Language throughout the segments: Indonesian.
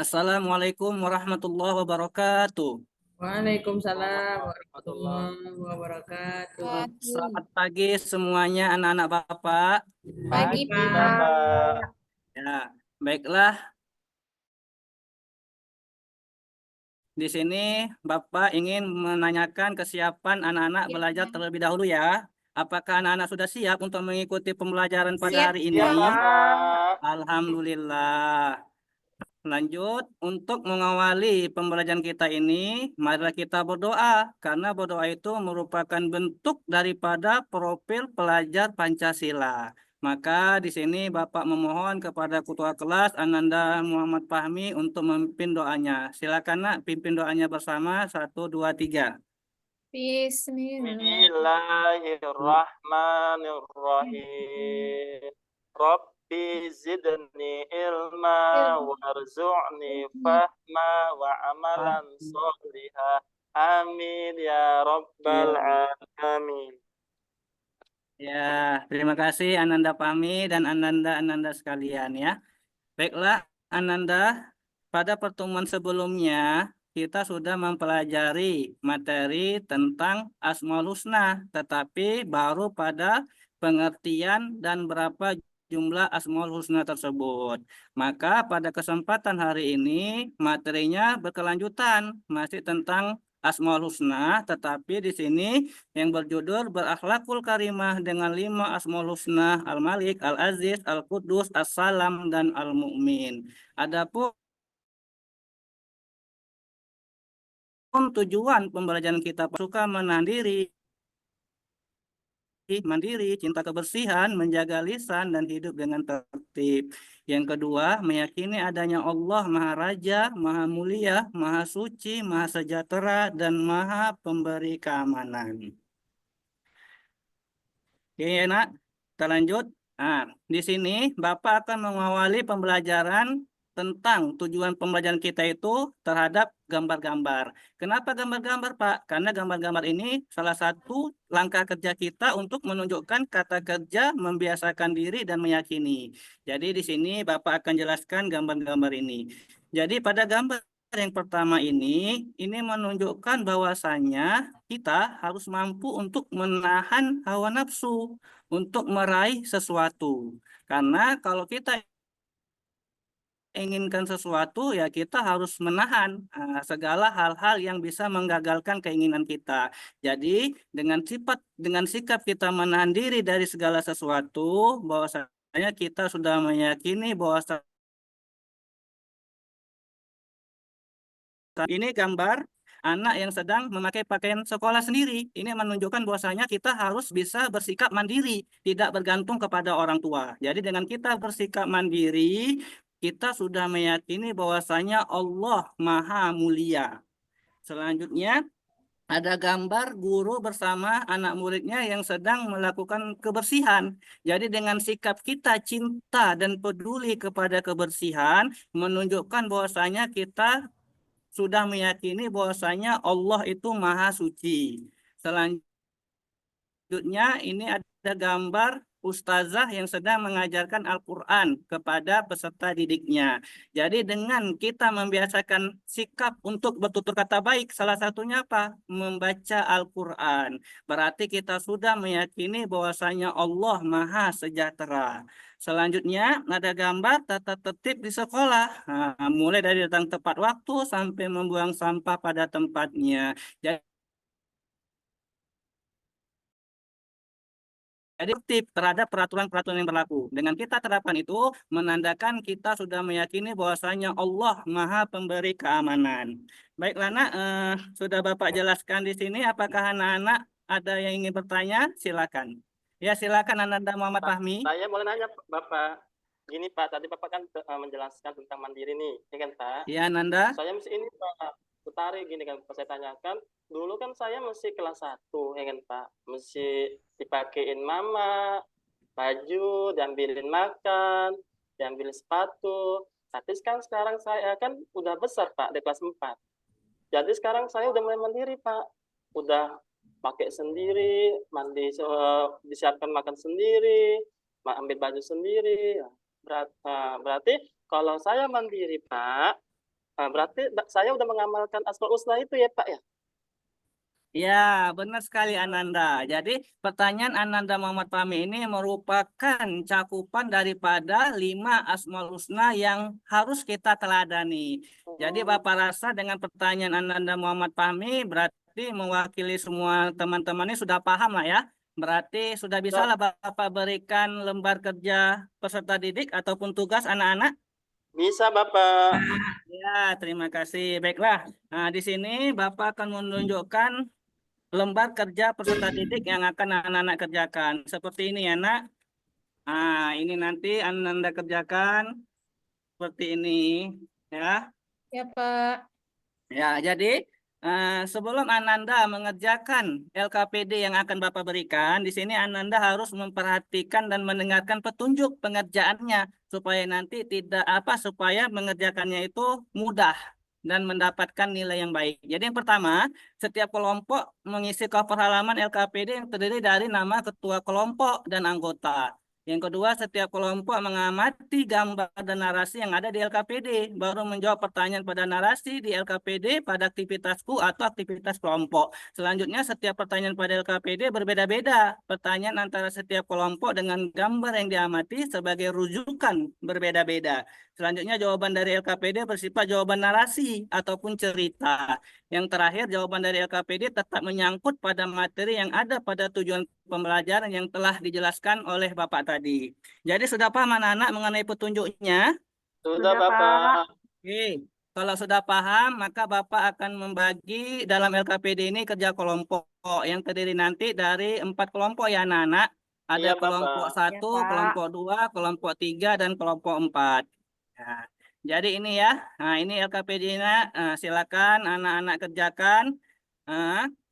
Assalamualaikum warahmatullahi wabarakatuh. Waalaikumsalam Warahmatullah. warahmatullahi wabarakatuh. Selamat pagi semuanya anak-anak Bapak. Pagi, Pagi, Pak. Bapak. Ya, baiklah. Di sini Bapak ingin menanyakan kesiapan anak-anak belajar terlebih dahulu ya. Apakah anak-anak sudah siap untuk mengikuti pembelajaran pada Siap, hari Ya, ini? Bapak. Alhamdulillah. Lanjut, untuk mengawali pembelajaran kita ini, marilah kita berdoa, karena berdoa itu merupakan bentuk daripada profil pelajar Pancasila. Maka di sini Bapak memohon kepada Ketua Kelas Ananda Muhammad Fahmi untuk memimpin doanya. Silakan Nak, pimpin doanya bersama. Satu, dua, tiga. Bismillah. Bismillahirrahmanirrahim. Rabbi zidni ilma warzu'ni fahma wa amalan sholiha. Amin ya rabbal Ya, alamin. ya, terima kasih Ananda Fahmi dan Ananda sekalian ya. Baiklah, Ananda, pada pertemuan sebelumnya kita sudah mempelajari materi tentang Asmaul Husna, tetapi baru pada pengertian dan berapa jumlah Asmaul Husna tersebut. Maka pada kesempatan hari ini materinya berkelanjutan, masih tentang Asmaul Husna, tetapi di sini yang berjudul Berakhlakul Karimah dengan 5 Asmaul Husna Al-Malik, Al-Aziz, Al-Qudus, As-Salam, dan Al-Mu'min. Adapun tujuan pembelajaran kita suka mandiri, cinta kebersihan, menjaga lisan, dan hidup dengan tertib. Yang kedua, meyakini adanya Allah Maha Raja, Maha Mulia, Maha Suci, Maha Sejahtera, dan Maha Pemberi Keamanan. Oke, Nak, kita lanjut. Nah, di sini Bapak akan mengawali pembelajaran tentang tujuan pembelajaran kita itu terhadap gambar-gambar. Kenapa gambar-gambar, Pak? Karena gambar-gambar ini salah satu langkah kerja kita untuk menunjukkan kata kerja, membiasakan diri, dan meyakini. Jadi di sini Bapak akan jelaskan gambar-gambar ini. Jadi pada gambar yang pertama ini menunjukkan bahwasanya kita harus mampu untuk menahan hawa nafsu untuk meraih sesuatu. Karena kalau kita inginkan sesuatu, ya kita harus menahan segala hal-hal yang bisa menggagalkan keinginan kita. Jadi dengan sikap kita menahan diri dari segala sesuatu, bahwasanya kita sudah meyakini bahwa ini gambar anak yang sedang memakai pakaian sekolah sendiri. Ini menunjukkan bahwasanya kita harus bisa bersikap mandiri, tidak bergantung kepada orang tua. Jadi dengan kita bersikap mandiri, kita sudah meyakini bahwasanya Allah Maha Mulia. Selanjutnya, ada gambar guru bersama anak muridnya yang sedang melakukan kebersihan. Jadi dengan sikap kita cinta dan peduli kepada kebersihan, menunjukkan bahwasanya kita sudah meyakini bahwasanya Allah itu maha suci. Selanjutnya ini ada gambar ustazah yang sedang mengajarkan Al-Quran kepada peserta didiknya. Jadi dengan kita membiasakan sikap untuk bertutur kata baik, salah satunya apa? Membaca Al-Quran. Berarti kita sudah meyakini bahwasanya Allah maha sejahtera. Selanjutnya ada gambar tata tertib di sekolah. Nah, mulai dari datang tepat waktu sampai membuang sampah pada tempatnya. Jadi tertib terhadap peraturan-peraturan yang berlaku. Dengan kita terapkan itu, menandakan kita sudah meyakini bahwasanya Allah Maha Pemberi Keamanan. Baiklah, Nak, sudah Bapak jelaskan di sini. Apakah anak-anak ada yang ingin bertanya? Silakan. Ya, silakan Ananda Muhammad Pak, Fahmi. saya mau nanya, Bapak. Gini, Pak, tadi Bapak kan menjelaskan tentang mandiri nih, ya kan, Pak? Ya, Nanda. Saya mesti ini, Pak, tertarik gini kan, Pak, saya tanyakan. Dulu kan saya masih kelas 1, ya kan, Pak? Mesti dipakein mama, baju, diambilin makan, diambilin sepatu. Tapi sekarang saya kan udah besar, Pak, di kelas 4. Jadi sekarang saya udah mulai mandiri, Pak. Udah pakai sendiri, mandi, disiapkan makan sendiri, ambil baju sendiri. Berarti kalau saya mandiri, Pak, Berarti saya udah mengamalkan Asmaul Husna itu ya Pak ya? Ya, benar sekali Ananda. Jadi pertanyaan Ananda Muhammad Fahmi ini merupakan cakupan daripada 5 Asmaul Husna yang harus kita teladani. Jadi Oh, Bapak rasa dengan pertanyaan Ananda Muhammad Fahmi berarti mewakili semua teman-teman ini sudah paham lah ya. Berarti sudah bisa lah Bapak berikan lembar kerja peserta didik ataupun tugas anak-anak. bisa Bapak. Ya, terima kasih. Baiklah. Nah, di sini Bapak akan menunjukkan lembar kerja peserta didik yang akan anak-anak kerjakan. Seperti ini ya, Nak. Nah, ini nanti Anda kerjakan seperti ini ya. Ya, Pak. Ya, jadi sebelum Ananda mengerjakan LKPD yang akan Bapak berikan, di sini Ananda harus memperhatikan dan mendengarkan petunjuk pengerjaannya supaya nanti tidak apa supaya mengerjakannya itu mudah dan mendapatkan nilai yang baik. Jadi yang pertama, setiap kelompok mengisi cover halaman LKPD yang terdiri dari nama ketua kelompok dan anggota. Yang kedua, setiap kelompok mengamati gambar dan narasi yang ada di LKPD, baru menjawab pertanyaan pada narasi di LKPD pada aktivitasku atau aktivitas kelompok. Selanjutnya, setiap pertanyaan pada LKPD berbeda-beda. Pertanyaan antara setiap kelompok dengan gambar yang diamati sebagai rujukan berbeda-beda. Selanjutnya, jawaban dari LKPD bersifat jawaban narasi ataupun cerita. Yang terakhir, jawaban dari LKPD tetap menyangkut pada materi yang ada pada tujuan pembelajaran yang telah dijelaskan oleh Bapak tadi. Jadi sudah paham anak-anak mengenai petunjuknya? Sudah Bapak. Oke. Kalau sudah paham, maka Bapak akan membagi dalam LKPD ini kerja kelompok yang terdiri nanti dari 4 kelompok ya anak-anak. Ada Iya kelompok Bapak. 1, kelompok 2, kelompok 3, dan kelompok 4. Nah, jadi ini ya. Nah, ini LKPD-nya. Silakan anak-anak kerjakan.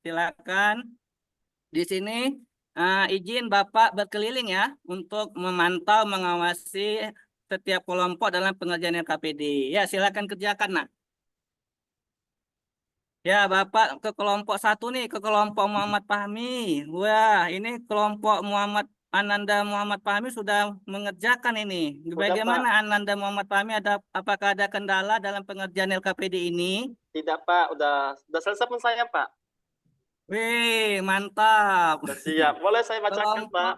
Silakan. Di sini izin Bapak berkeliling ya untuk memantau, mengawasi setiap kelompok dalam pengerjaan LKPD. Ya, silakan kerjakan, Nak. Ya, Bapak ke kelompok 1 nih, ke kelompok Muhammad Fahmi. Wah, ini kelompok Ananda Muhammad Fahmi sudah mengerjakan ini. Udah Pak. Bagaimana Ananda Muhammad Fahmi apakah ada kendala dalam pengerjaan LKPD ini? Tidak Pak, udah selesai pun saya Pak. Wih, mantap. Udah siap. Boleh saya bacakan Kelompok Pak?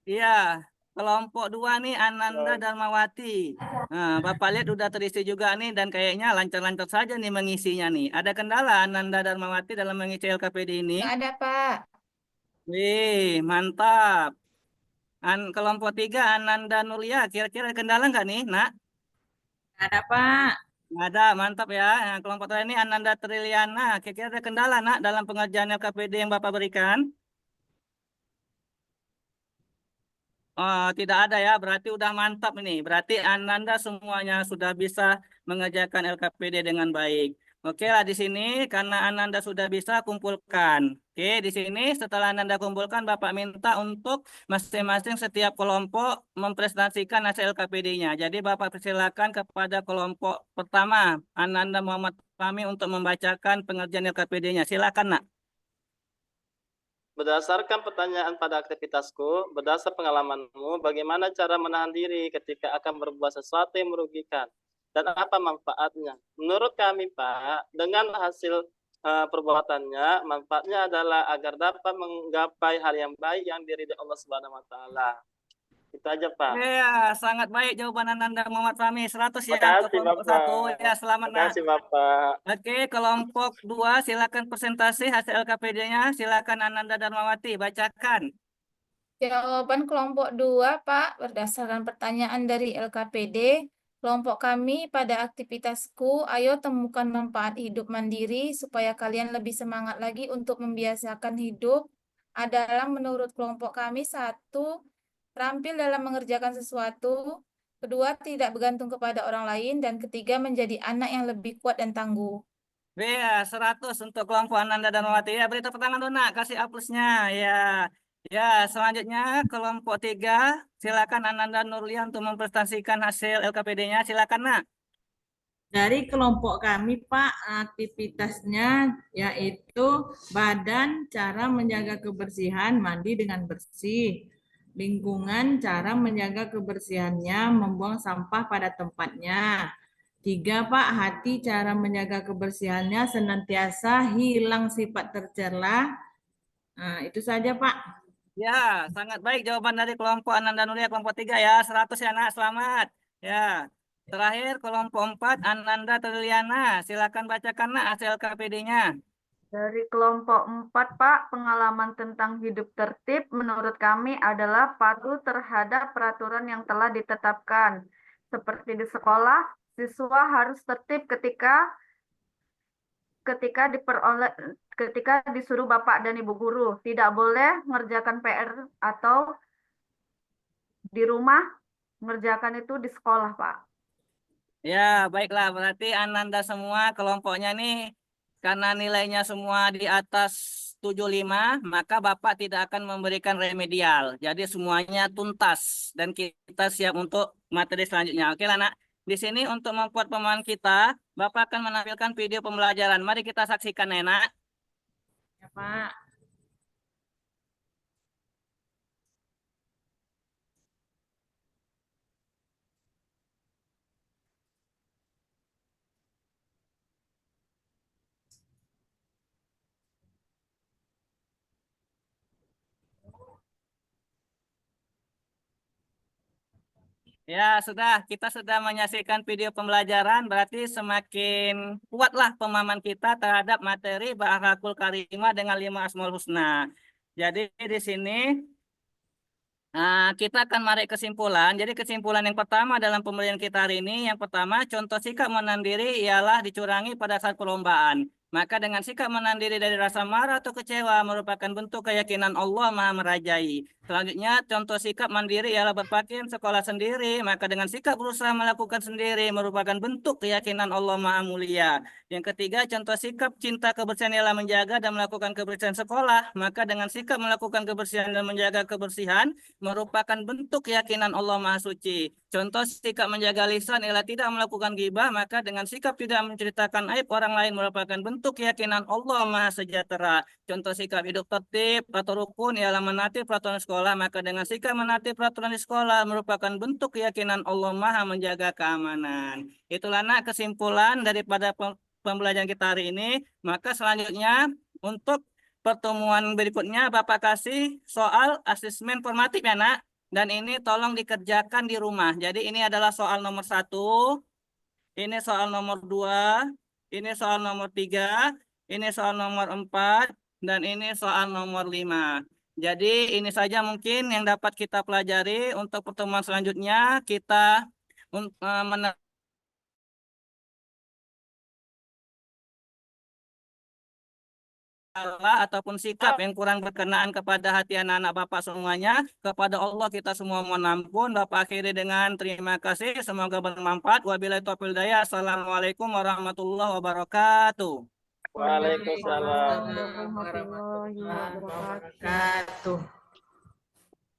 Iya, kelompok 2 nih Ananda Ya. Darmawati. Nah, Bapak lihat udah terisi juga nih dan kayaknya lancar-lancar saja nih mengisinya nih. Ada kendala Ananda Darmawati dalam mengisi LKPD ini? Nggak ada, Pak. Wih, mantap. Kelompok 3 Ananda Nulia, kira-kira ada kendala nggak nih, Nak? Nggak ada, Pak. Nggak ada, mantap ya. Nah, kelompok terakhir ini Ananda Triliana, kira-kira ada kendala, Nak, dalam pengerjaan LKPD yang Bapak berikan? Oh, tidak ada ya, berarti udah mantap ini. Berarti Ananda semuanya sudah bisa mengerjakan LKPD dengan baik. Oke lah di sini karena Ananda sudah bisa kumpulkan. Oke, di sini setelah Ananda kumpulkan Bapak minta untuk masing-masing setiap kelompok mempresentasikan hasil LKPD-nya. Jadi Bapak persilakan kepada kelompok pertama Ananda Muhammad Fahmi untuk membacakan pengerjaan LKPD-nya. Silakan, Nak. Berdasarkan pertanyaan pada aktivitasku, berdasar pengalamanmu, bagaimana cara menahan diri ketika akan berbuat sesuatu yang merugikan? Dan apa manfaatnya? Menurut kami, Pak, dengan hasil perbuatannya, manfaatnya adalah agar dapat menggapai hal yang baik yang diridhai Allah Subhanahu wa taala. Itu aja, Pak. Ya, sangat baik jawaban Ananda Muhammad Fahmi. 100 ya untuk Makasih, kelompok Bapak. 1. Ya, selamat, Nak. Makasih, Bapak. Oke, kelompok 2 silakan presentasi hasil LKPD-nya. Silakan Ananda Darmawati bacakan. Jawaban kelompok 2, Pak, berdasarkan pertanyaan dari LKPD, kelompok kami pada aktivitasku, ayo temukan manfaat hidup mandiri supaya kalian lebih semangat lagi untuk membiasakan hidup. Adalah menurut kelompok kami, 1, terampil dalam mengerjakan sesuatu, kedua, tidak bergantung kepada orang lain, dan ketiga, menjadi anak yang lebih kuat dan tangguh. Ya, 100 untuk kelompok Ananda Darmawati. Ya, beri tepuk tangan dulu, Nak. Kasih aplausnya. Ya. Ya, selanjutnya kelompok 3 silakan Ananda Nurlia untuk mempresentasikan hasil LKPD-nya. Silakan, Nak. Dari kelompok kami, Pak, aktivitasnya yaitu badan, cara menjaga kebersihan, mandi dengan bersih. Lingkungan, cara menjaga kebersihannya, membuang sampah pada tempatnya. 3, Pak, hati cara menjaga kebersihannya senantiasa hilang sifat tercela. Nah, itu saja, Pak. Ya, sangat baik jawaban dari kelompok Ananda Nulia kelompok 3 ya. 100 ya nak, selamat. Ya. Terakhir kelompok 4 Ananda Triliana. Silakan bacakan nak hasil KPD-nya. Dari kelompok 4, Pak, pengalaman tentang hidup tertib menurut kami adalah patuh terhadap peraturan yang telah ditetapkan. Seperti di sekolah, siswa harus tertib ketika disuruh Bapak dan Ibu guru. Tidak boleh mengerjakan PR atau di rumah, mengerjakan itu di sekolah, Pak. Ya, baiklah. Berarti Ananda semua kelompoknya nih, karena nilainya semua di atas 75, maka Bapak tidak akan memberikan remedial. Jadi semuanya tuntas dan kita siap untuk materi selanjutnya. Oke lah, Nak. Di sini untuk membuat pemahaman kita, Bapak akan menampilkan video pembelajaran. Mari kita saksikan, ya, Nak. Ya, Pak. Ya, kita sudah menyaksikan video pembelajaran, berarti semakin kuatlah pemahaman kita terhadap materi Ba'arakul Karimah dengan 5 Asmaul Husna. Jadi di sini kita akan menarik kesimpulan. Jadi kesimpulan yang pertama dalam pembelajaran kita hari ini, yang pertama contoh sikap menahan diri ialah dicurangi pada saat perlombaan. Maka dengan sikap menahan diri dari rasa marah atau kecewa merupakan bentuk keyakinan Allah Maha Merajai. Selanjutnya, contoh sikap mandiri ialah berpakaian sekolah sendiri. Maka dengan sikap berusaha melakukan sendiri merupakan bentuk keyakinan Allah Maha Mulia. Yang ketiga, contoh sikap cinta kebersihan ialah menjaga dan melakukan kebersihan sekolah. Maka dengan sikap melakukan kebersihan dan menjaga kebersihan merupakan bentuk keyakinan Allah Maha Suci. Contoh sikap menjaga lisan ialah tidak melakukan ghibah, maka dengan sikap tidak menceritakan aib orang lain merupakan bentuk keyakinan Allah Maha Sejahtera. Contoh sikap hidup tertib atau rukun ialah menaati peraturan sekolah, maka dengan sikap menaati peraturan di sekolah merupakan bentuk keyakinan Allah Maha menjaga keamanan. Itulah nak kesimpulan daripada pembelajaran kita hari ini. Maka selanjutnya untuk pertemuan berikutnya Bapak kasih soal asesmen formatif ya nak. Dan ini tolong dikerjakan di rumah. Jadi ini adalah soal nomor 1, ini soal nomor 2, ini soal nomor 3, ini soal nomor 4, dan ini soal nomor 5. Jadi ini saja mungkin yang dapat kita pelajari. Untuk pertemuan selanjutnya kita ataupun sikap yang kurang berkenaan kepada hati anak-anak Bapak semuanya. Kepada Allah kita semua mohon ampun. Bapak akhiri dengan terima kasih. Semoga bermanfaat. Wabillahi taufiq hidayah. Assalamualaikum warahmatullahi wabarakatuh. Waalaikumsalam. Warahmatullahi wabarakatuh.